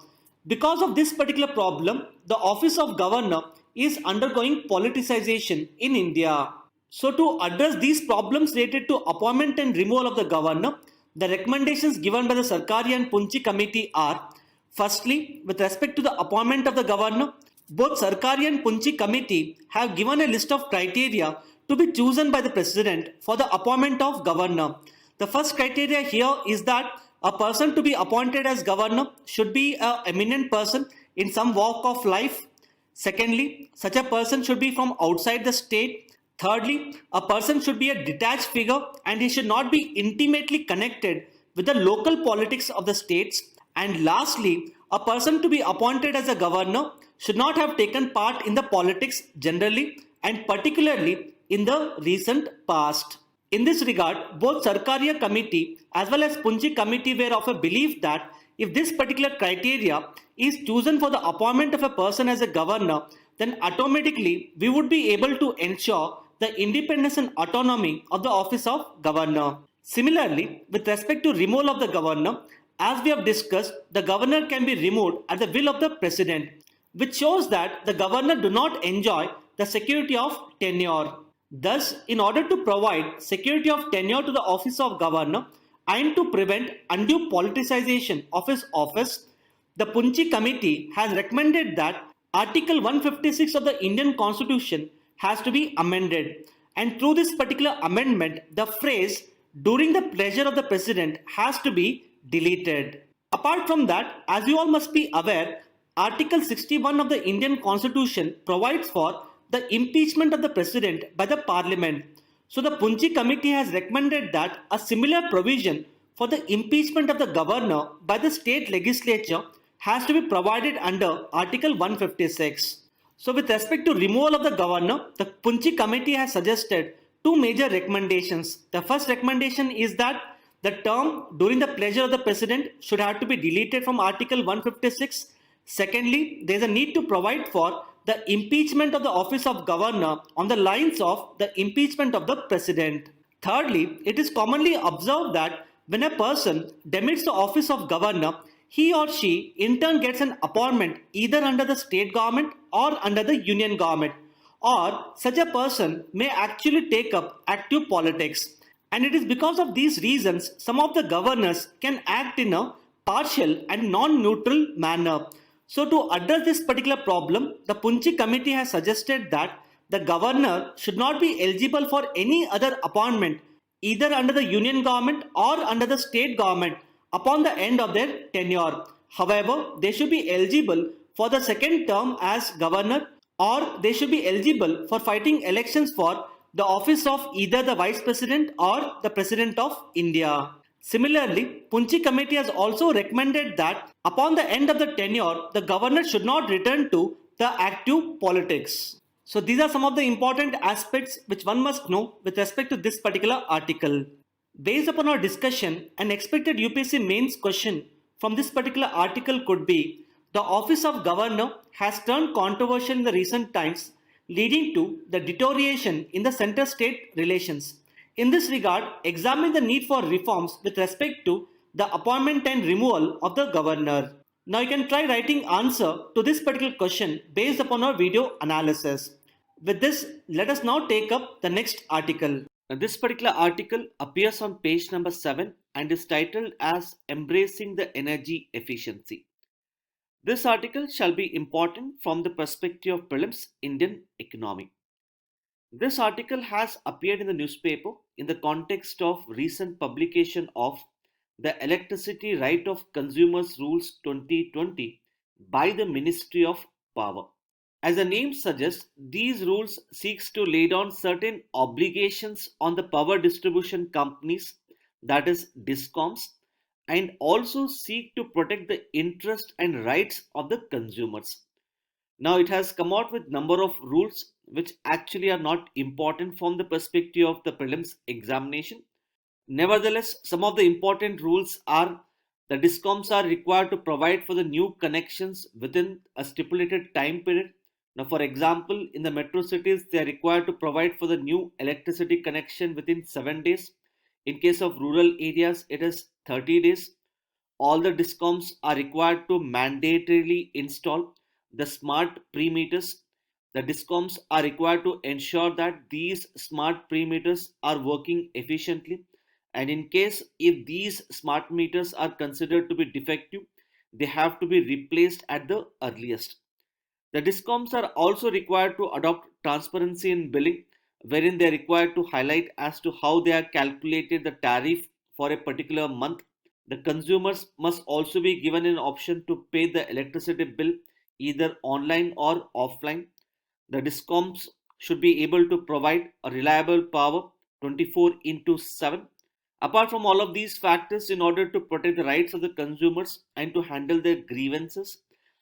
S1: Because of this particular problem, the office of governor is undergoing politicization in India. So to address these problems related to appointment and removal of the governor, the recommendations given by the Sarkaria and Punchi Committee are: firstly, with respect to the appointment of the governor, both Sarkaria and Punchi Committee have given a list of criteria to be chosen by the president for the appointment of governor. The first criteria here is that a person to be appointed as governor should be an eminent person in some walk of life. Secondly, such a person should be from outside the state. Thirdly, a person should be a detached figure and he should not be intimately connected with the local politics of the states. And lastly, a person to be appointed as a governor should not have taken part in the politics generally and particularly in the recent past. In this regard, both Sarkaria Committee as well as Punchi Committee were of a belief that if this particular criteria is chosen for the appointment of a person as a governor, then automatically we would be able to ensure the independence and autonomy of the office of governor. Similarly, with respect to removal of the governor, as we have discussed, the governor can be removed at the will of the president, which shows that the governor do not enjoy the security of tenure. Thus, in order to provide security of tenure to the office of governor and to prevent undue politicization of his office, the Punchi Committee has recommended that Article 156 of the Indian Constitution has to be amended. And through this particular amendment, the phrase "during the pleasure of the president" has to be deleted. Apart from that, as you all must be aware, Article 61 of the Indian Constitution provides for the impeachment of the president by the parliament. So the Punchi Committee has recommended that a similar provision for the impeachment of the governor by the state legislature has to be provided under Article 156. So with respect to removal of the governor, the Punchi Committee has suggested two major recommendations. The first recommendation is that the term "during the pleasure of the president" should have to be deleted from Article 156. Secondly, there is a need to provide for the impeachment of the office of governor on the lines of the impeachment of the president. Thirdly, it is commonly observed that when a person demits the office of governor, he or she in turn gets an appointment either under the state government or under the union government, or such a person may actually take up active politics. And it is because of these reasons some of the governors can act in a partial and non-neutral manner. So to address this particular problem, the Punchi committee has suggested that the governor should not be eligible for any other appointment either under the union government or under the state government upon the end of their tenure. However, they should be eligible for the second term as governor, or they should be eligible for fighting elections for the office of either the vice president or the president of India. Similarly, Punchi committee has also recommended that upon the end of the tenure, the governor should not return to the active politics. So these are some of the important aspects which one must know with respect to this particular article. Based upon our discussion, an expected UPSC mains question from this particular article could be: the office of governor has turned controversial in the recent times, leading to the deterioration in the center-state relations. In this regard, examine the need for reforms with respect to the appointment and removal of the governor. Now you can try writing answer to this particular question based upon our video analysis. With this, let us now take up the next article. Now, this particular article appears on page number 7 and is titled as Embracing the Energy Efficiency. This article shall be important from the perspective of prelims Indian economy. This article has appeared in the newspaper in the context of recent publication of the Electricity Right of Consumers Rules 2020 by the Ministry of Power. As the name suggests, these rules seeks to lay down certain obligations on the power distribution companies, that is DISCOMs, and also seek to protect the interest and rights of the consumers. Now it has come out with number of rules which actually are not important from the perspective of the prelims examination. Nevertheless, some of the important rules are: the DISCOMs are required to provide for the new connections within a stipulated time period. Now, for example, in the metro cities, they are required to provide for the new electricity connection within 7 days. In case of rural areas, it is 30 days. All the DISCOMs are required to mandatorily install the smart pre-meters. The DISCOMs are required to ensure that these smart pre-meters are working efficiently, and in case if these smart meters are considered to be defective, they have to be replaced at the earliest. The DISCOMs are also required to adopt transparency in billing, wherein they are required to highlight as to how they are calculated the tariff for a particular month. The consumers must also be given an option to pay the electricity bill either online or offline. The DISCOMs should be able to provide a reliable power 24 into 7. Apart from all of these factors, in order to protect the rights of the consumers and to handle their grievances,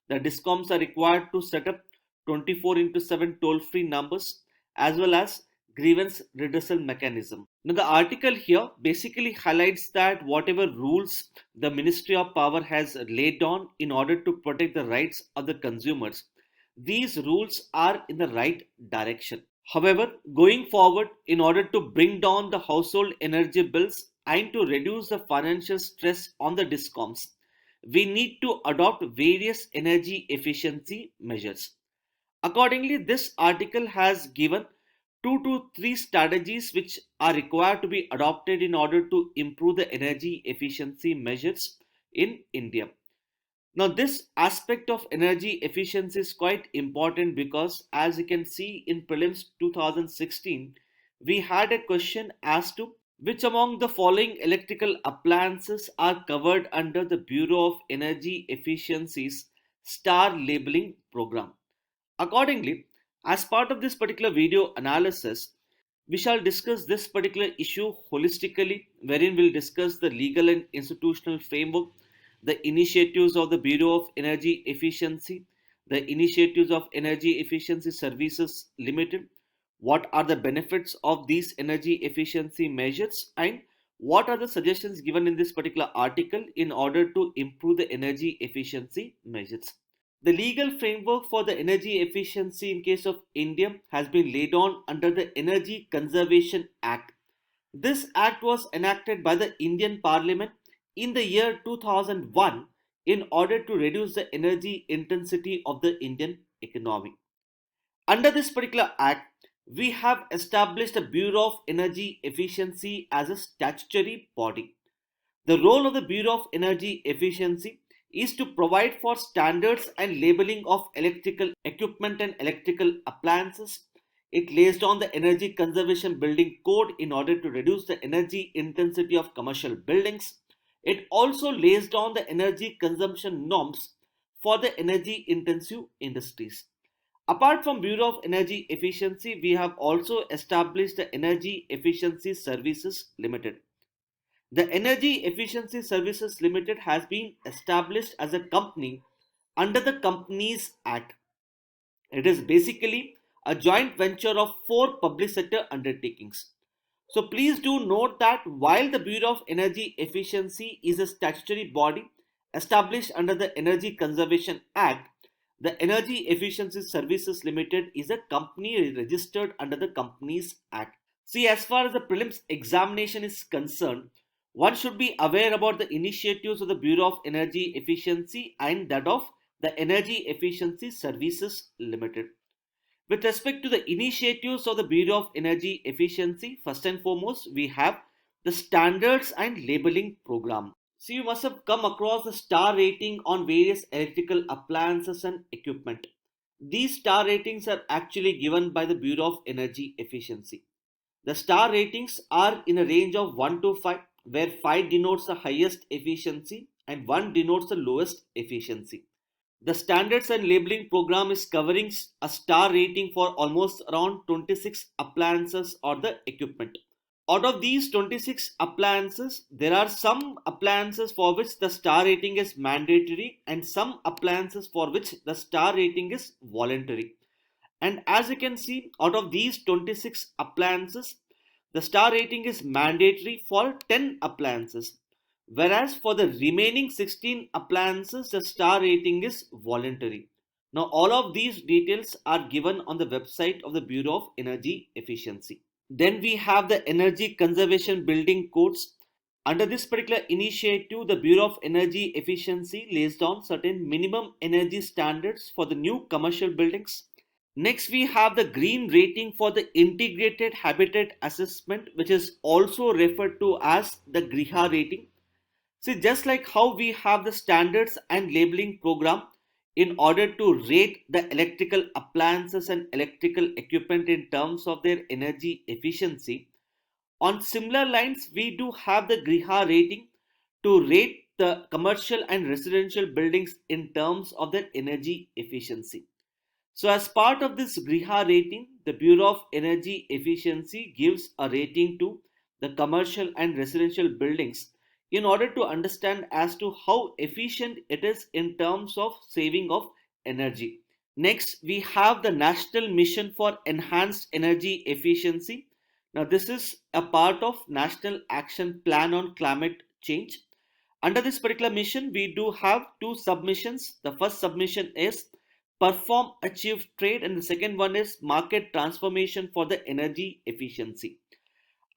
S1: the DISCOMs are required to set up 24 into 7 toll-free numbers as well as grievance redressal mechanism. Now the article here basically highlights that whatever rules the Ministry of Power has laid down in order to protect the rights of the consumers, these rules are in the right direction. However, going forward, in order to bring down the household energy bills and to reduce the financial stress on the DISCOMs, we need to adopt various energy efficiency measures. Accordingly, this article has given 2 to 3 strategies which are required to be adopted in order to improve the energy efficiency measures in India. Now, this aspect of energy efficiency is quite important because, as you can see in prelims 2016, we had a question as to which among the following electrical appliances are covered under the Bureau of Energy Efficiency's star labeling program. Accordingly, as part of this particular video analysis, we shall discuss this particular issue holistically, wherein we'll discuss the legal and institutional framework, the initiatives of the Bureau of Energy Efficiency, the initiatives of Energy Efficiency Services Limited, what are the benefits of these energy efficiency measures, and what are the suggestions given in this particular article in order to improve the energy efficiency measures. The legal framework for the energy efficiency in case of India has been laid on under the Energy Conservation Act. This act was enacted by the Indian Parliament in the year 2001 in order to reduce the energy intensity of the Indian economy. Under this particular act, we have established a Bureau of Energy Efficiency as a statutory body. The role of the Bureau of Energy Efficiency is to provide for standards and labeling of electrical equipment and electrical appliances. It lays down the Energy Conservation Building Code in order to reduce the energy intensity of commercial buildings. It also lays down the energy consumption norms for the energy intensive industries. Apart from Bureau of Energy Efficiency, we have also established the Energy Efficiency Services Limited. The Energy Efficiency Services Limited has been established as a company under the Companies Act. It is basically a joint venture of four public sector undertakings. So please do note that while the Bureau of Energy Efficiency is a statutory body established under the Energy Conservation Act, the Energy Efficiency Services Limited is a company registered under the Companies Act. See, as far as the prelims examination is concerned, one should be aware about the initiatives of the Bureau of Energy Efficiency and that of the Energy Efficiency Services Limited. With respect to the initiatives of the Bureau of Energy Efficiency, first and foremost, we have the Standards and Labeling Program. So you must have come across the star rating on various electrical appliances and equipment. These star ratings are actually given by the Bureau of Energy Efficiency. The star ratings are in a range of 1 to 5, where 5 denotes the highest efficiency and 1 denotes the lowest efficiency. The standards and labeling program is covering a star rating for almost around 26 appliances or the equipment. Out of these 26 appliances, there are some appliances for which the star rating is mandatory and some appliances for which the star rating is voluntary. And as you can see, out of these 26 appliances, the star rating is mandatory for 10 appliances. Whereas for the remaining 16 appliances, the star rating is voluntary. Now, all of these details are given on the website of the Bureau of Energy Efficiency. Then we have the Energy Conservation Building Codes. Under this particular initiative, the Bureau of Energy Efficiency lays down certain minimum energy standards for the new commercial buildings. Next, we have the green rating for the integrated habitat assessment, which is also referred to as the GRIHA rating. See, just like how we have the standards and labeling program in order to rate the electrical appliances and electrical equipment in terms of their energy efficiency, on similar lines, we do have the GRIHA rating to rate the commercial and residential buildings in terms of their energy efficiency. So, as part of this GRIHA rating, the Bureau of Energy Efficiency gives a rating to the commercial and residential buildings in order to understand as to how efficient it is in terms of saving of energy. Next, we have the National Mission for Enhanced Energy Efficiency. Now, this is a part of National Action Plan on Climate Change. Under this particular mission, we do have two submissions. The first submission is Perform, Achieve, Trade, and the second one is Market Transformation for the Energy Efficiency.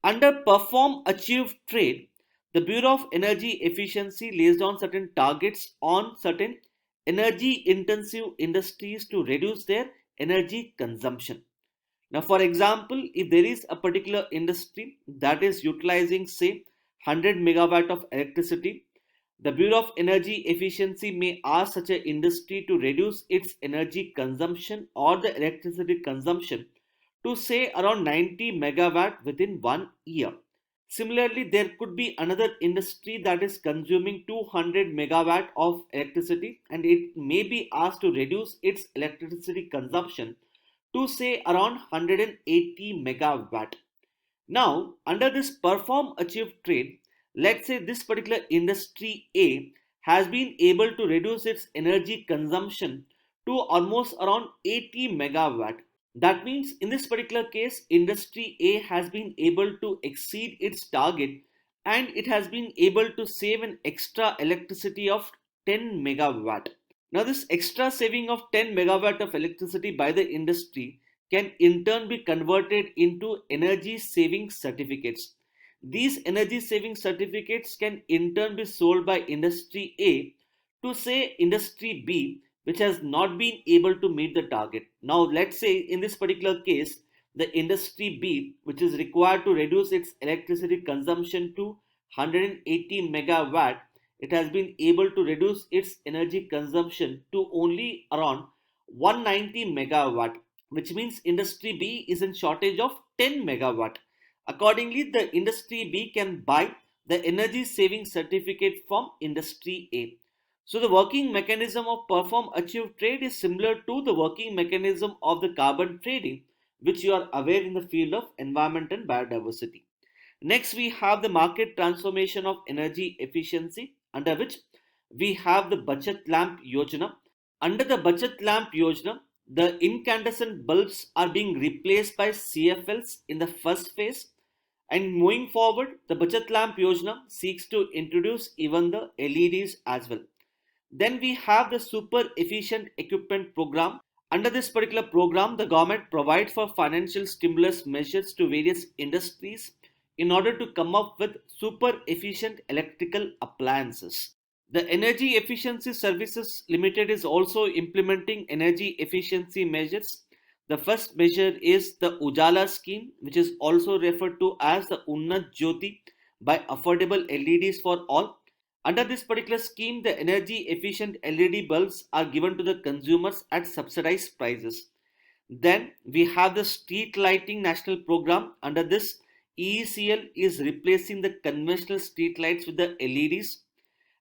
S1: Under Perform, Achieve, Trade, the Bureau of Energy Efficiency lays down certain targets on certain energy intensive industries to reduce their energy consumption. Now, for example, if there is a particular industry that is utilizing, say, 100 megawatt of electricity, the Bureau of Energy Efficiency may ask such an industry to reduce its energy consumption or the electricity consumption to, say, around 90 megawatt within 1 year. Similarly, there could be another industry that is consuming 200 megawatt of electricity and it may be asked to reduce its electricity consumption to, say, around 180 megawatt. Now, under this Perform, Achieve, Trade, let's say this particular industry A has been able to reduce its energy consumption to almost around 80 megawatt. That means in this particular case, industry A has been able to exceed its target and it has been able to save an extra electricity of 10 megawatt. Now, this extra saving of 10 megawatt of electricity by the industry can in turn be converted into energy saving certificates. These energy saving certificates can in turn be sold by industry A to, say, industry B, which has not been able to meet the target. Now, let's say in this particular case, the Industry B, which is required to reduce its electricity consumption to 180 megawatt, it has been able to reduce its energy consumption to only around 190 megawatt, which means Industry B is in shortage of 10 megawatt. Accordingly, the Industry B can buy the energy saving certificate from Industry A. So the working mechanism of perform achieve trade is similar to the working mechanism of the carbon trading, which you are aware in the field of environment and biodiversity. Next, we have the market transformation of energy efficiency, under which we have the Bachat Lamp Yojana. Under the Bachat Lamp Yojana, the incandescent bulbs are being replaced by CFLs in the first phase, and moving forward, the Bachat Lamp Yojana seeks to introduce even the LEDs as well. Then we have the super efficient equipment program. Under this particular program, the government provides for financial stimulus measures to various industries in order to come up with super efficient electrical appliances. The Energy Efficiency Services Limited is also implementing energy efficiency measures. The first measure is the Ujala scheme, which is also referred to as the Unnat Jyoti by affordable LEDs for all. Under this particular scheme, the energy efficient LED bulbs are given to the consumers at subsidized prices. Then we have the Street Lighting National Program. Under this, EECL is replacing the conventional street lights with the LEDs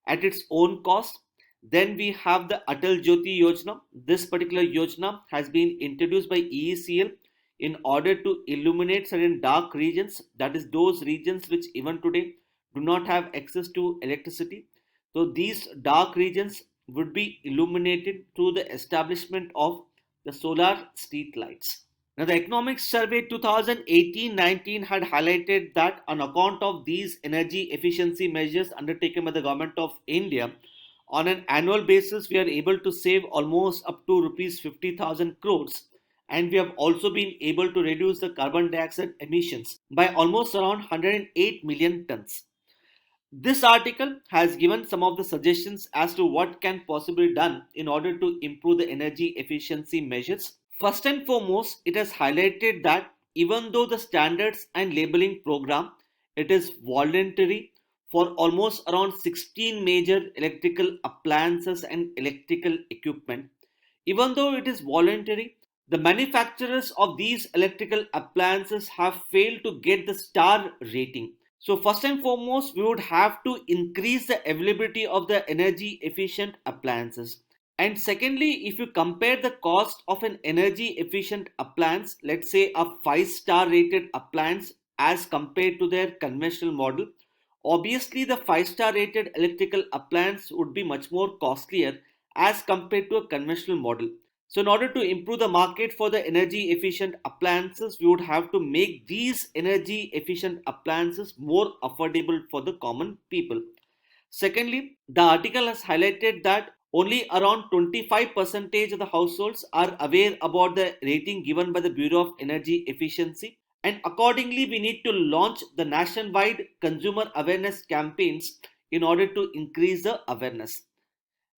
S1: at its own cost. Then we have the Atal Jyoti Yojana. This particular Yojana has been introduced by EECL in order to illuminate certain dark regions, that is those regions which even today do not have access to electricity. So these dark regions would be illuminated through the establishment of the solar street lights. Now the Economic Survey 2018-19 had highlighted that on account of these energy efficiency measures undertaken by the government of India, on an annual basis we are able to save almost up to rupees 50,000 crores, and we have also been able to reduce the carbon dioxide emissions by almost around 108 million tons. This article has given some of the suggestions as to what can possibly be done in order to improve the energy efficiency measures. First and foremost, it has highlighted that even though the standards and labeling program, it is voluntary for almost around 16 major electrical appliances and electrical equipment. Even though it is voluntary, the manufacturers of these electrical appliances have failed to get the star rating. So first and foremost, we would have to increase the availability of the energy efficient appliances. And secondly, if you compare the cost of an energy efficient appliance, let's say a 5-star rated appliance as compared to their conventional model, obviously the 5-star rated electrical appliance would be much more costlier as compared to a conventional model. So in order to improve the market for the energy efficient appliances, we would have to make these energy efficient appliances more affordable for the common people. Secondly, the article has highlighted that only around 25% of the households are aware about the rating given by the Bureau of Energy Efficiency, and accordingly we need to launch the nationwide consumer awareness campaigns in order to increase the awareness.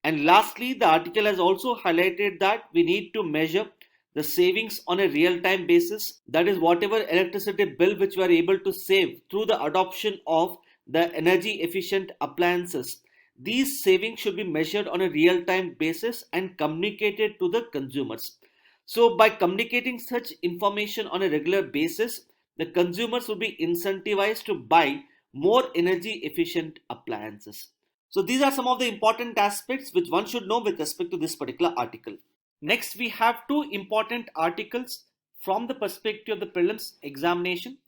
S1: And lastly, the article has also highlighted that we need to measure the savings on a real-time basis. That is, whatever electricity bill which we are able to save through the adoption of the energy efficient appliances, these savings should be measured on a real-time basis and communicated to the consumers. So by communicating such information on a regular basis, the consumers will be incentivized to buy more energy efficient appliances. So these are some of the important aspects which one should know with respect to this particular article. Next, we have two important articles from the perspective of the prelims examination.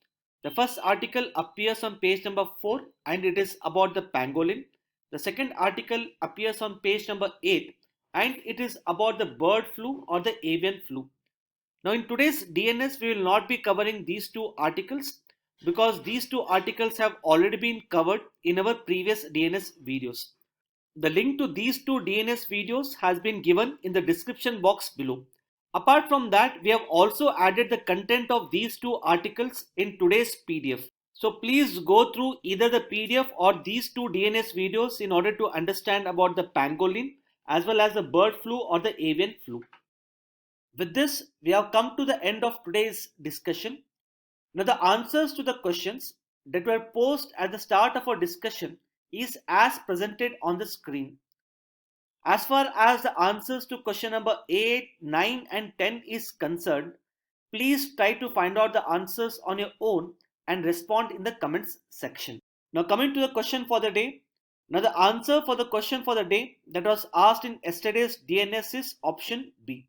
S1: The first article appears on page number 4 and it is about the pangolin. The second article appears on page number 8 and it is about the bird flu or the avian flu. Now in today's DNS, we will not be covering these two articles because these two articles have already been covered in our previous DNS videos. The link to these two DNS videos has been given in the description box below. Apart from that, we have also added the content of these two articles in today's PDF. So please go through either the PDF or these two DNS videos in order to understand about the pangolin as well as the bird flu or the avian flu. With this, we have come to the end of today's discussion. Now, the answers to the questions that were posed at the start of our discussion is as presented on the screen. As far as the answers to question number 8, 9 and 10 is concerned, please try to find out the answers on your own and respond in the comments section. Now coming to the question for the day. Now the answer for the question for the day that was asked in yesterday's DNS is option B.